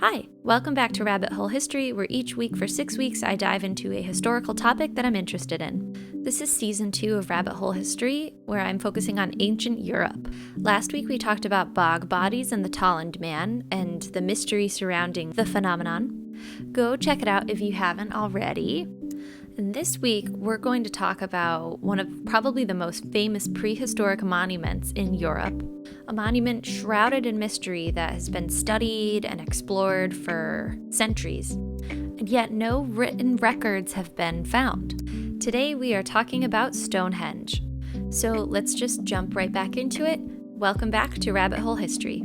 Hi, welcome back to Rabbit Hole History, where each week for 6 weeks I dive into a historical topic that I'm interested in. This is season 2 of Rabbit Hole History, where I'm focusing on ancient Europe. Last week we talked about bog bodies and the Tolland Man, and the mystery surrounding the phenomenon. Go check it out if you haven't already. And this week we're going to talk about one of probably the most famous prehistoric monuments in Europe. A monument shrouded in mystery that has been studied and explored for centuries, and yet no written records have been found. Today we are talking about Stonehenge. So let's just jump right back into it. Welcome back to Rabbit Hole History.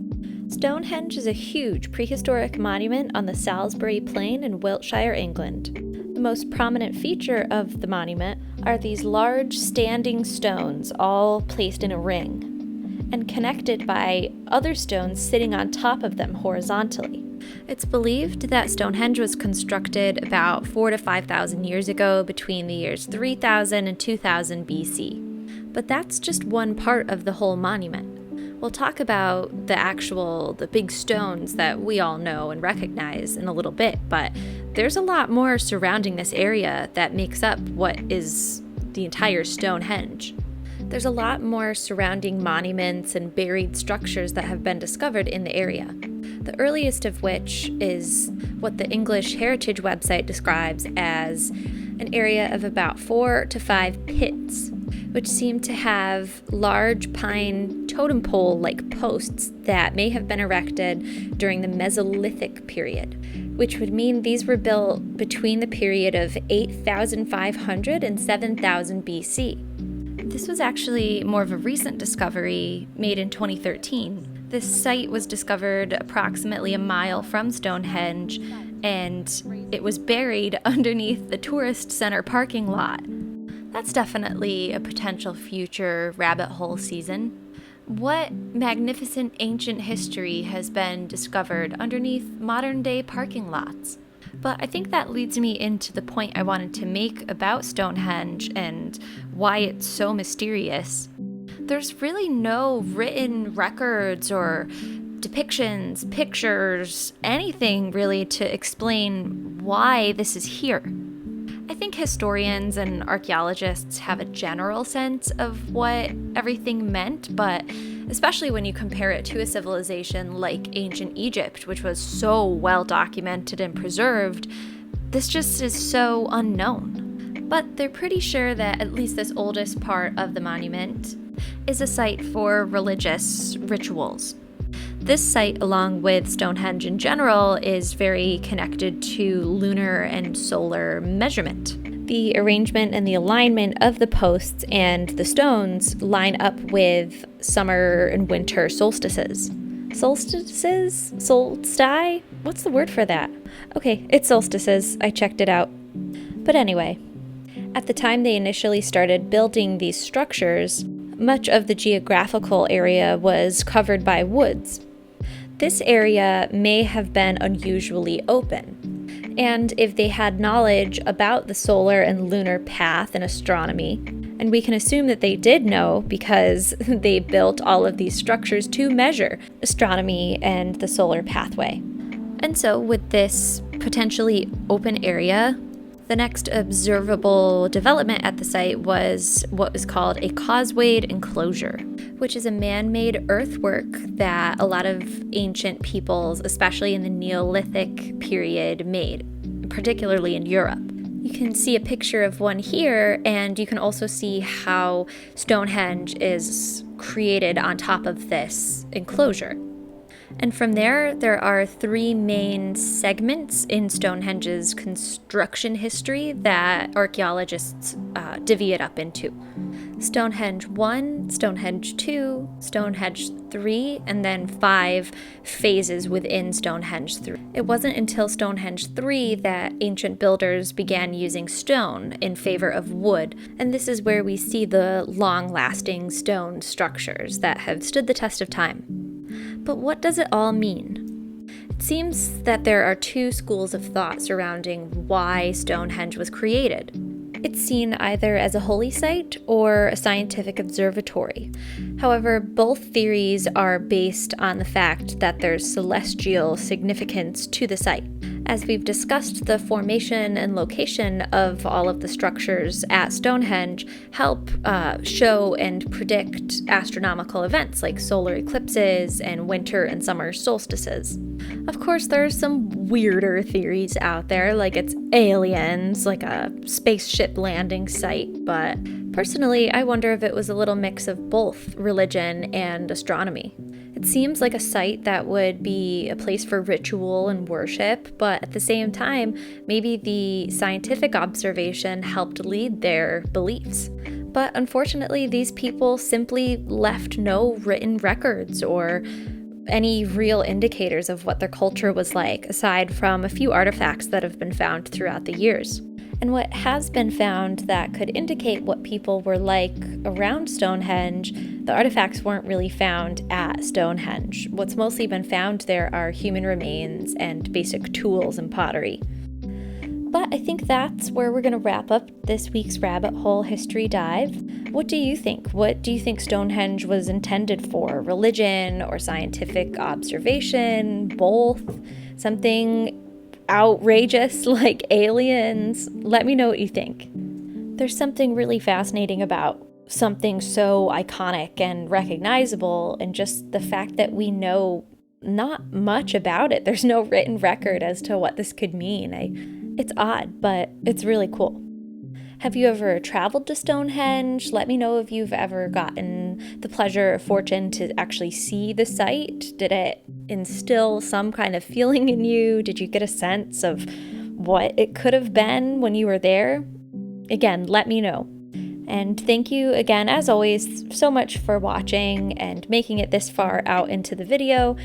Stonehenge is a huge prehistoric monument on the Salisbury Plain in Wiltshire, England. The most prominent feature of the monument are these large standing stones all placed in a ring and connected by other stones sitting on top of them horizontally. It's believed that Stonehenge was constructed about 4,000 to 5,000 years ago between the years 3000 and 2000 BC. But that's just one part of the whole monument. We'll talk about the big stones that we all know and recognize in a little bit, but there's a lot more surrounding this area that makes up what is the entire Stonehenge. There's a lot more surrounding monuments and buried structures that have been discovered in the area. The earliest of which is what the English Heritage website describes as an area of about 4 to 5 pits, which seem to have large pine totem pole-like posts that may have been erected during the Mesolithic period, which would mean these were built between the period of 8,500 and 7,000 BC. This was actually more of a recent discovery made in 2013. This site was discovered approximately a mile from Stonehenge, and it was buried underneath the tourist center parking lot. That's definitely a potential future rabbit hole season. What magnificent ancient history has been discovered underneath modern-day parking lots? But I think that leads me into the point I wanted to make about Stonehenge and why it's so mysterious. There's really no written records or depictions, pictures, anything really to explain why this is here. I think historians and archaeologists have a general sense of what everything meant, but especially when you compare it to a civilization like ancient Egypt, which was so well documented and preserved, this just is so unknown. But they're pretty sure that at least this oldest part of the monument is a site for religious rituals. This site, along with Stonehenge in general, is very connected to lunar and solar measurement. The arrangement and the alignment of the posts and the stones line up with summer and winter solstices. Solstices? Solstice? What's the word for that? Okay, it's solstices. I checked it out. But anyway, at the time they initially started building these structures, much of the geographical area was covered by woods. This area may have been unusually open, and if they had knowledge about the solar and lunar path in astronomy, and we can assume that they did know because they built all of these structures to measure astronomy and the solar pathway. And so with this potentially open area, the next observable development at the site was what was called a causewayed enclosure, which is a man-made earthwork that a lot of ancient peoples, especially in the Neolithic period, made, particularly in Europe. You can see a picture of one here, and you can also see how Stonehenge is created on top of this enclosure. And from there are 3 main segments in Stonehenge's construction history that archaeologists divvy it up into. Stonehenge 1, Stonehenge 2, Stonehenge 3, and then 5 phases within Stonehenge 3. It wasn't until Stonehenge 3 that ancient builders began using stone in favor of wood, and this is where we see the long-lasting stone structures that have stood the test of time. But what does it all mean? It seems that there are 2 schools of thought surrounding why Stonehenge was created. It's seen either as a holy site or a scientific observatory. However, both theories are based on the fact that there's celestial significance to the site. As we've discussed, the formation and location of all of the structures at Stonehenge help show and predict astronomical events like solar eclipses and winter and summer solstices. Of course, there are some weirder theories out there, like it's aliens, like a spaceship landing site, but personally, I wonder if it was a little mix of both religion and astronomy. It seems like a site that would be a place for ritual and worship, but at the same time, maybe the scientific observation helped lead their beliefs. But unfortunately, these people simply left no written records or any real indicators of what their culture was like, aside from a few artifacts that have been found throughout the years. And what has been found that could indicate what people were like around Stonehenge, the artifacts weren't really found at Stonehenge. What's mostly been found there are human remains and basic tools and pottery. But I think that's where we're going to wrap up this week's Rabbit Hole History Dive. What do you think? What do you think Stonehenge was intended for? Religion or scientific observation? Both? Something outrageous like aliens? Let me know what you think. There's something really fascinating about something so iconic and recognizable, and just the fact that we know not much about it. There's no written record as to what this could mean. It's odd, but it's really cool. Have you ever traveled to Stonehenge? Let me know if you've ever gotten the pleasure or fortune to actually see the site. Did it instill some kind of feeling in you? Did you get a sense of what it could have been when you were there? Again, let me know. And thank you again, as always, so much for watching and making it this far out into the video.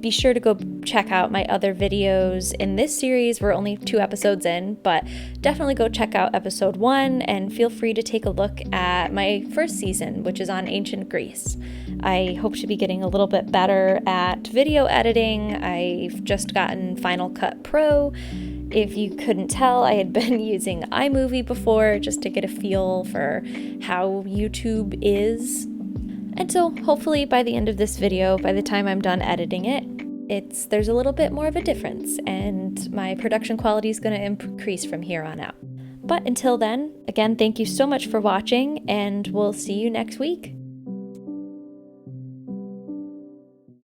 Be sure to go check out my other videos in this series. We're only 2 episodes in, but definitely go check out episode 1 and feel free to take a look at my first season, which is on ancient Greece. I hope to be getting a little bit better at video editing. I've just gotten Final Cut Pro. If you couldn't tell, I had been using iMovie before just to get a feel for how YouTube is. And so hopefully by the end of this video, by the time I'm done editing it, there's a little bit more of a difference, and my production quality is going to increase from here on out. But until then, again, thank you so much for watching, and we'll see you next week.